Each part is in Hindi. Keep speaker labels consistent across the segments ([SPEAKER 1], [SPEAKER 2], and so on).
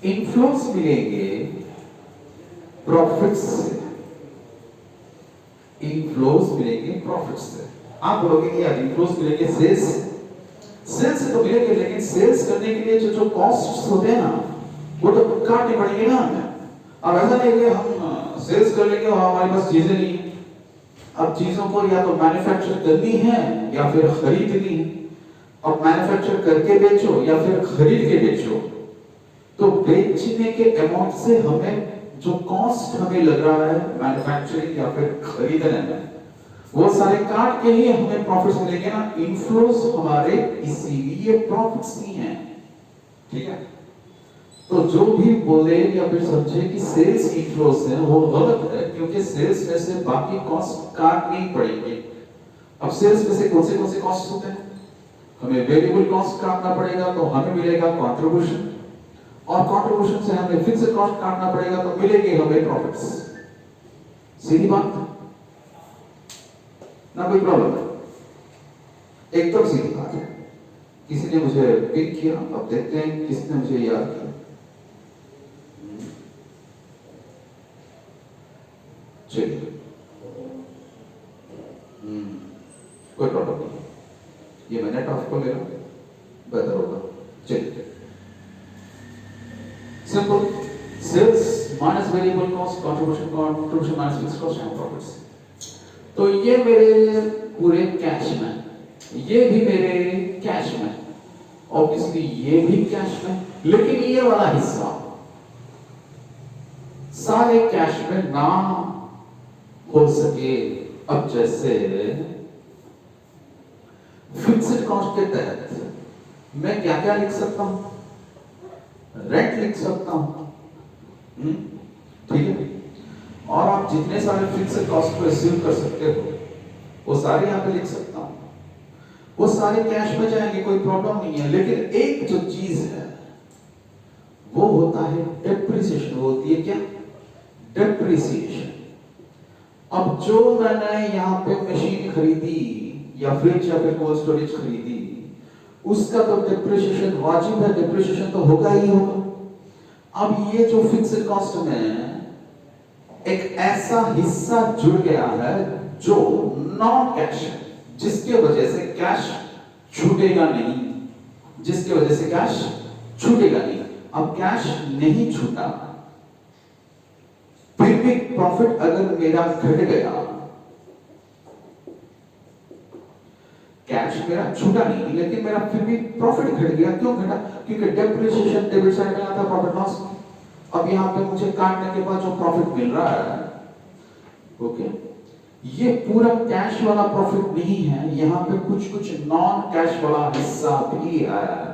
[SPEAKER 1] इन्फ्लोस मिलेंगे प्रॉफिट से, इन्फ्लोस मिलेंगे प्रॉफिट से। आप बोलोगे कि यार इन्फ्लोस मिलेंगे सेल्स से तो मिलेंगे, लेकिन सेल्स करने के लिए जो कॉस्ट्स होते हैं ना वो तो काटने पड़ेंगे ना हमें। अब ऐसा नहीं कि हम सेल्स कर लेंगे और हमारे पास चीजें नहीं है। अब चीजों को या तो मैन्युफैक्चर करनी है या फिर खरीदनी है। अब मैन्युफैक्चर करके बेचो या फिर खरीद के बेचो, तो बेचने के अमाउंट से हमें जो कॉस्ट हमें लग रहा है मैन्युफैक्चरिंग या फिर खरीदने में, वो सारे काट के ही हमें प्रॉफिट्स मिलेंगे ना। इन्फ्लोस हमारे इसीलिए प्रॉफिट्स ही हैं, ठीक है। तो जो भी बोले या फिर समझे कि सेल्स इन्फ्लोस है वो गलत है, क्योंकि सेल्स में से बाकी कॉस्ट काट नहीं पड़ेंगे। अब सेल्स में से कौन से कॉस्ट होते हैं? हमें वेरिएबल कॉस्ट काटना पड़ेगा तो हमें मिलेगा कंट्रीब्यूशन, और कंट्रीब्यूशन से हमें फिक्स्ड कॉस्ट काटना पड़ेगा तो मिलेंगे हमें प्रॉफिट्स। सीधी बात ना, कोई प्रॉब्लम है? एकदम सीधी बात है। किसी ने मुझे पिक किया, अब देखते हैं किसने मुझे याद किया। चलिए, कोई प्रॉब्लम नहीं, ये मैंने टॉप को ले लो, बेहतर होगा। चलिए, simple, sales minus variable cost, contribution minus fixed cost and profits. तो ये मेरे पूरे कैश में, ये भी मेरे कैश में, ऑब्वियसली ये भी कैश में, लेकिन ये वाला हिस्सा सारे कैश में ना हो सके। अब जैसे फिक्स्ड कॉस्ट के तहत मैं क्या क्या लिख सकता हूं? रेंट लिख सकता हूं, ठीक है। और आप जितने सारे फिक्स्ड कॉस्ट को रिसीव कर सकते हो वो सारे यहां पे लिख सकता हूं, वो सारे कैश में जाएंगे, कोई प्रॉब्लम नहीं है। लेकिन एक जो चीज है वो होता है डेप्रिसिएशन। वो होती है क्या? डेप्रिसिएशन। अब जो मैंने यहां पे मशीन खरीदी या फ्रिज या फिर कोल्ड स्टोरेज खरीदी, उसका तो डेप्रिसिएशन वाजिब है, डेप्रिसिएशन तो होगा ही होगा। अब ये जो फिक्स्ड कॉस्ट में एक ऐसा हिस्सा जुड़ गया है जो नॉन कैश है, जिसके वजह से कैश छूटेगा नहीं, जिसके वजह से कैश छूटेगा नहीं। अब कैश नहीं छूटा, फिर भी प्रॉफिट अगर मेरा घट गया, कैश मेरा छूटा नहीं लेकिन मेरा फिर भी प्रॉफिट घट गया। क्यों घटा? क्योंकि डेप्रिसिएशन डेबिट साइड में आता है, प्रॉफिट लॉस। अब यहां पे मुझे काटने के बाद जो प्रॉफिट मिल रहा है, ओके, ये पूरा कैश वाला प्रॉफिट नहीं है, यहां पे कुछ नॉन कैश वाला हिस्सा भी है।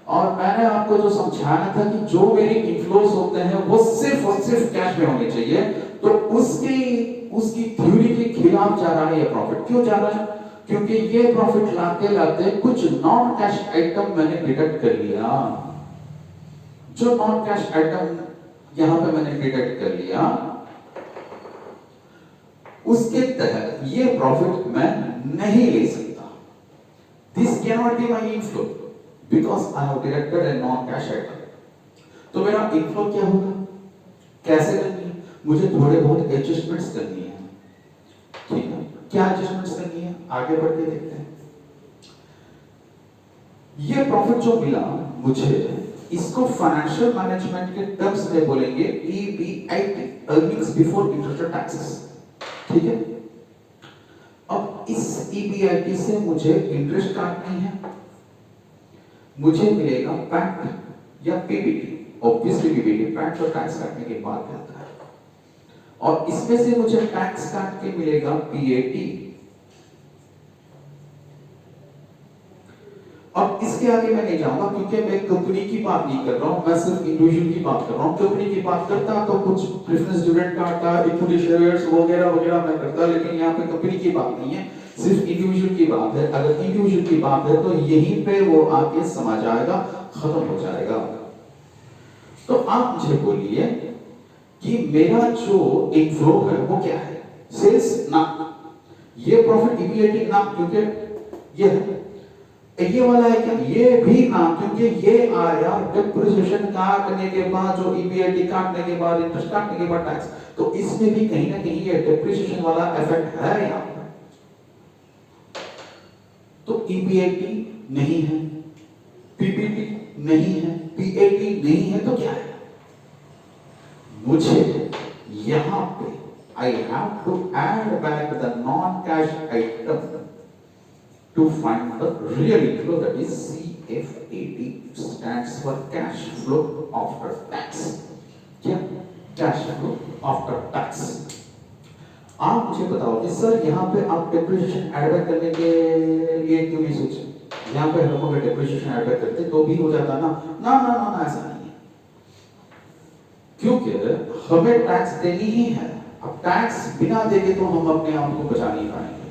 [SPEAKER 1] और मैंने आपको जो समझाया था कि जो मेरी इन्फ्लोस होते हैं वो सिर्फ और सिर्फ कैश में होने चाहिए, तो उसकी थ्योरी के खिलाफ जा रहा है ये प्रॉफिट। क्यों जा रहा है? क्योंकि ये प्रॉफिट लाते लाते कुछ नॉन कैश आइटम मैंने डिडक्ट कर लिया। जो नॉन कैश आइटम यहां पे मैंने डिडक्ट कर लिया, उसके तहत ये प्रॉफिट मैं नहीं ले सकता। This can not be my inflow because I have deducted a non cash item. तो मेरा इनफ्लो क्या होगा? कैसे करनी है? मुझे थोड़े बहुत एडजस्टमेंट्स करनी है, ठीक है। क्या एडजस्टमेंट्स करनी है? आगे बढ़ के देखते हैं। ये प्रॉफिट जो मिला मुझे, इसको फाइनेंशियल मैनेजमेंट के टर्म्स में बोलेंगे EBIT, earnings before interest and taxes, ठीक है। अब इस EBIT से मुझे इंटरेस्ट काटनी है, मुझे मिलेगा पैट या PBT। ऑब्वियसली PBT पैट और टैक्स काटने के बाद आता है, और इसमें से मुझे टैक्स काट के मिलेगा PAT। अब इसके आगे मैं नहीं जाऊंगा क्योंकि मैं कंपनी की बात नहीं कर रहा हूं, मैं सिर्फ इंडिविजुअल की बात कर रहा हूं। कंपनी की बात करता तो कुछ प्रेफरेंस डिविडेंड काटता, इक्विटी शेयर्स वगैरह वगैरह मैं करता, लेकिन यहाँ पे कंपनी की बात नहीं है, सिर्फ इंडिविजुअल की बात है। अगर इंडिविजुअल की बात है तो यहीं पे वो आके समा जाएगा, खत्म हो जाएगा। तो आप मुझे बोलिए कि मेरा जो इनफ्लो है वो क्या है? सेल्स ना, ये प्रॉफिट EBIT ना, क्योंकि ये है ये वाला है क्या? ये भी ना, क्योंकि ये आया डिप्रिसिएशन काटने के बाद, जो ईबीआईटी काटने के बाद, इंटरेस्ट काटने के बाद टैक्स, तो इसमें भी कहीं ना कहीं ये डिप्रिसिएशन वाला इफेक्ट है यहाँ पर। तो ईबीआईटी नहीं है, पीबीटी नहीं है, पीएटी नहीं है, तो क्या है? मुझे यहां पे I have to add back the non-cash item to find the real inflow, that is CFAT, stands for cash flow after tax. क्या? Cash flow after tax. आप मुझे बताओ कि सर यहाँ पे आप डेप्रिसिएशन ऐड बैक करने के लिए क्यों नहीं सोचे? यहाँ पे हम अगर डेप्रिसिएशन ऐड बैक करते तो भी हो जाता ना? ना ना ना ना, ऐसा नहीं है, क्योंकि हमें टैक्स देनी ही है। अब टैक्स बिना देके तो हम अपने आप को बचा नहीं पाएंगे।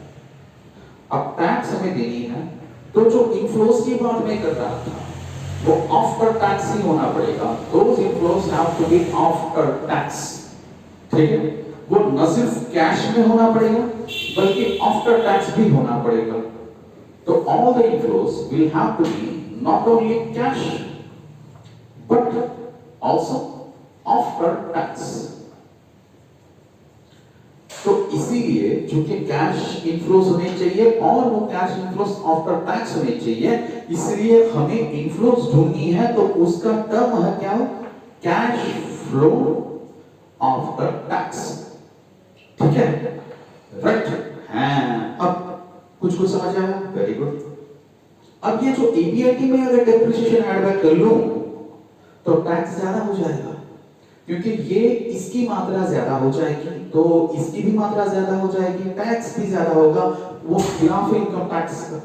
[SPEAKER 1] अब टैक्स हमें देनी है, तो जो इनफ्लोस की बात मैं कर रहा था वो आफ्टर टैक्स ही होना पड़ेगा। Those inflows have to be after tax, ठीक है? वो न सिर्फ कैश में होना पड़ेगा बल्कि आफ्टर टैक्स भी होना पड़ेगा। तो all the inflows will have to be not only cash but also after tax. तो इसीलिए चूंकि कैश इनफ्लोस होने चाहिए और वो कैश इनफ्लोस आफ्टर टैक्स होने चाहिए, इसलिए हमें इनफ्लोस ढूंढनी है, तो उसका टर्म है क्या? कैश फ्लो आफ्टर टैक्स, ठीक है? राइट? हाँ, अब कुछ समझ आया? Very good. अब ये जो ईबीआईटी में अगर डेप्रिसिएशन ऐड बैक कर लूं तो टैक्स ज्यादा हो जाएगा, क्योंकि ये इसकी मात्रा ज्यादा हो जाएगी तो इसकी भी मात्रा ज्यादा हो जाएगी, टैक्स भी ज्यादा होगा, वो खिलाफ इनकम टैक्स का।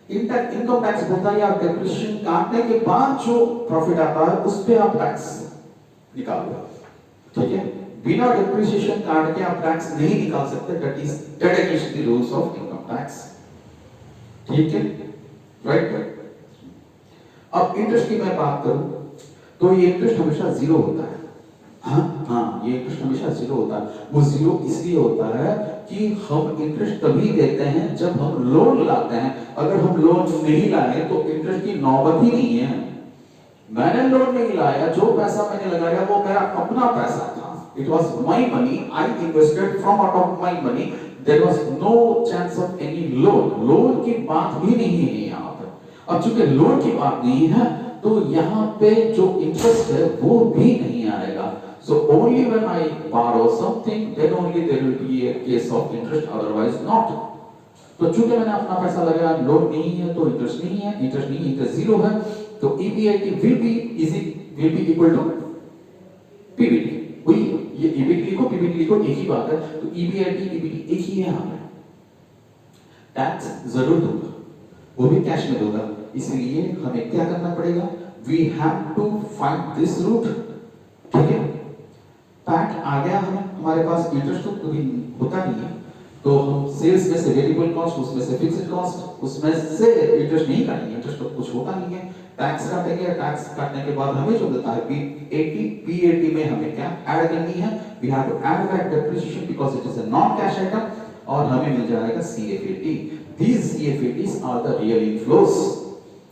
[SPEAKER 1] इनकम टैक्स होता है आप डेप्रिसिएशन काटने के बाद जो प्रॉफिट आता है उस पे आप टैक्स निकालो, ठीक है? बिना डेप्रिसिएशन काट के आप टैक्स नहीं निकाल सकते, that is against the rules of income tax, ठीक है? राइट? अब इंटरेस्ट की मैं बात करूं तो ये इंटरेस्ट हमेशा जीरो होता है। हाँ, ये इंटरेस्ट हमेशा जीरो होता है। वो जीरो इसलिए होता है कि हम इंटरेस्ट तभी देते हैं जब हम लोन लाते हैं। अगर हम लोन नहीं लाए तो इंटरेस्ट की नौबत ही नहीं है। मैंने लोन नहीं लाया, जो पैसा मैंने लगाया वो मेरा अपना पैसा था, it was my money, I invested from out of my money, there was no chance of any loan. Loan की बात भी नहीं है यहाँ पे। अब चूंकि लोन की बात नहीं है तो यहाँ पे जो इंटरेस्ट है वो भी नहीं आएगा। So only when I borrow something, then only there will be a case of interest, otherwise not. तो चूंकि मैंने अपना पैसा लगाया, लोन नहीं है तो इंटरेस्ट नहीं है, इंटरेस्ट नहीं है तो जीरो है, तो EBIT will be equal to PBT। वही ये EBIT लिखो, PBT लिखो, एक ही बात है। तो EBIT PBT एक ही है यहाँ पे। टैक्स जरूर दूंगा, वो भी कैश में दूंगा, इसलिए हमें क्या करना पड़ेगा? We have to find this route, ठीक है? पैट आ गया हमारे पास, इंटरेस्ट तो कभी होता नहीं है, तो हम सेल्स में से वेरिएबल कॉस्ट, उसमें से फिक्स्ड कॉस्ट, उसमें से इंटरेस्ट नहीं काटेंगे, इंटरेस्ट तो कुछ होता नहीं है। टैक्स काटेंगे, टैक्स काटने के बाद हमें जो देता है पीएटी में हमें क्या ऐड करनी है? We have to add back depreciation because it is a non cash item, और हमें मिल जाएगा CFAT. These CFATs are the real inflows.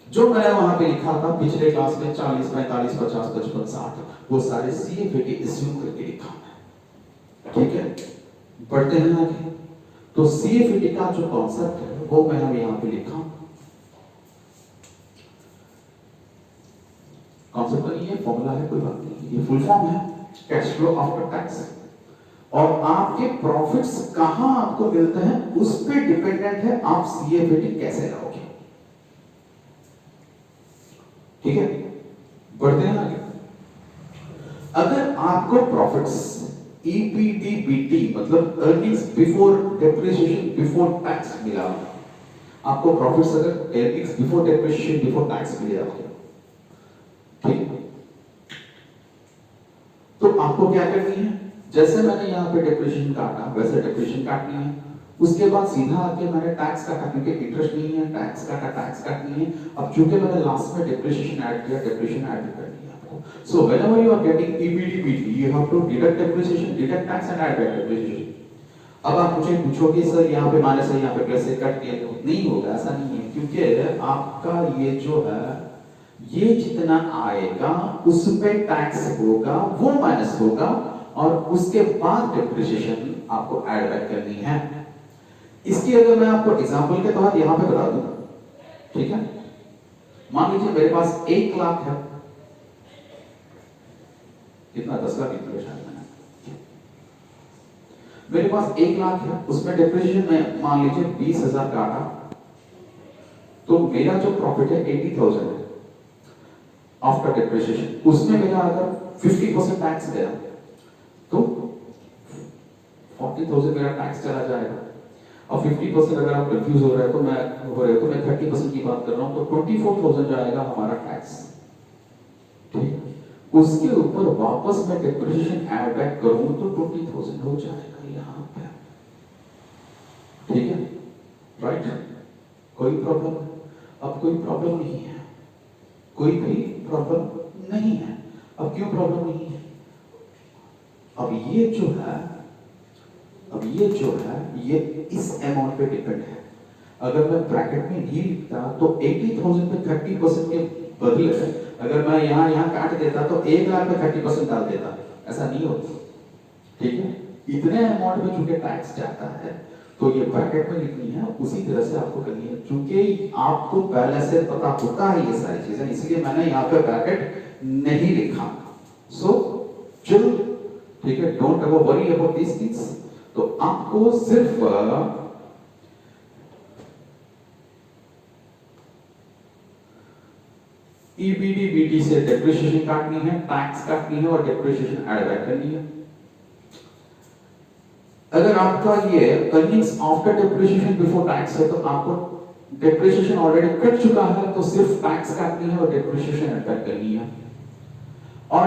[SPEAKER 1] जो मैंने वहां पे लिखा था पिछले क्लास में 40, 45, 50, 55, 60, वो सारे सीएफएटी एज्यूम करके लिखा है, ठीक है? बढ़ते हैं आगे। तो सीएफएटी का जो कॉन्सेप्ट है वो मैंने यहां पे लिखा। कॉन्सेप्ट नहीं है, फॉर्मूला है, कोई बात नहीं, ये फुल फॉर्म है, कैश फ्लो आफ्टर टैक्स। और आपके प्रॉफिट्स कहां आपको मिलते हैं उस पे डिपेंडेंट है आप सीएफएटी कैसे लाओगे, ठीक है? बढ़ते हैं आगे। अगर आपको प्रॉफिट्स EBDBT मतलब earnings before depreciation before tax मिला, आपको प्रॉफिट्स अगर earnings before depreciation before tax मिला, ठीक, तो आपको क्या करनी है? जैसे मैंने यहाँ पे डेप्रिसिएशन काटा वैसे डेप्रिसिएशन काटनी है, उसके बाद सीधा आके मैंने टैक्स काटा, क्योंकि इंटरेस्ट नहीं है, टैक्स काटा, टैक्स काटनी है। अब चूंकि मैंने लास्ट में डेप्रिसिएशन ऐड किया, डेप्रिसिएशन ऐड करनी है आपको। So whenever you are getting EBDBT, you have to deduct depreciation, deduct tax and add back depreciation. अब आप मुझे पूछोगे सर यहाँ पे माइनस है, यहाँ पे प्लस है, कट दिया तो नहीं होगा, ऐसा नहीं है, क्योंकि आपका ये जो है ये जितना आएगा उस पे टैक्स होगा, वो माइनस होगा, और उसके बाद डिप्रिसिएशन आपको ऐड बैक करनी है। इसकी अगर मैं आपको एग्जांपल के तहत यहां पे बता दूं, ठीक है, मान लीजिए मेरे पास 1 लाख है, कितना 10 लाख कितना शायद मैंने, मेरे पास 1 लाख है, उसमें डिप्रिसिएशन में मान लीजिए 20,000 काटा, तो मेरा जो प्रॉफिट है 80,000 है आफ्टर डिप्रिसिएशन। उसमें मेरा अगर 50% टैक्स गया तो 40,000 मेरा टैक्स चला जाएगा, और 50% अगर आप कंफ्यूज हो रहे हो तो मैं 30% की बात कर रहा हूं, तो 24,000 जाएगा हमारा टैक्स, ठीक है। उसके ऊपर वापस मैं डिप्रिसिएशन ऐड बैक करूं तो 20,000 हो जाएगा यहां पे, ठीक है, राइट। कोई प्रॉब्लम? अब कोई प्रॉब्लम नहीं है, कोई भी प्रॉब्लम नहीं है। अब क्यों प्रॉब्लम नहीं है? अब ये जो है ये इस अमाउंट पे डिपेंड है। अगर मैं ब्रैकेट में नहीं लिखता तो 80,000 पे 30% के बदले अगर मैं यहाँ काट देता तो 1 लाख पे 30% डाल देता, ऐसा नहीं होता, ठीक है। इतने अमाउंट में चूंकि टैक्स जाता है तो ये ब्रैकेट में लिखनी है, उसी तरह से आपको करनी है, चूंकि आपको पहले से पता होता है ये सारी चीजें, इसलिए मैंने यहाँ पे ब्रैकेट नहीं लिखा। सो चिल, ठीक है, don't ever worry about these things. तो आपको सिर्फ ईबीडी बीटी से डेप्रिसिएशन काटनी है, टैक्स काटनी है और डेप्रिसिएशन ऐड बैक करनी है। अगर आपका ये earnings after depreciation before tax है तो आपको डेप्रिसिएशन ऑलरेडी कट चुका है, तो सिर्फ टैक्स काटनी है और डेप्रिसिएशन ऐड बैक करनी है। और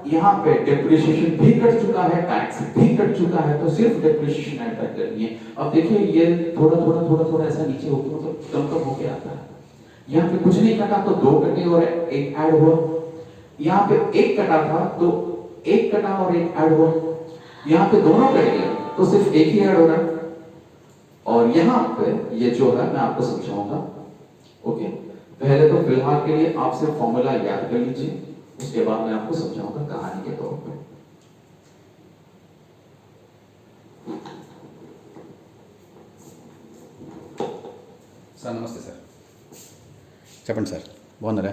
[SPEAKER 1] यहाँ पे डेप्रिसिएशन भी कट चुका है, टैक्स भी कट चुका है, तो सिर्फ डेप्रिसिएशन ऐड बैक करनी है। अब देखिए ये थोड़ा ऐसा नीचे होकर मतलब कम होके आता है। यहाँ पे कुछ नहीं कटा तो 2 कटे और 1 ऐड हुआ, यहाँ पे 1 कटा था तो 1 कटा और 1 ऐड हुआ, यहाँ पे दोनों कट गए तो सिर्फ 1 ही ऐड हो रहा है। और यहाँ पे ये जो है मैं आपको समझाऊंगा, ओके। पहले तो फिलहाल के लिए आप सिर्फ फॉर्मूला याद कर लीजिए, उसके बाद मैं आपको समझाऊंगा कहानी के तौर पे।
[SPEAKER 2] సార్ నమస్తే సార్, చెప్పండి సార్, బాగున్నారా?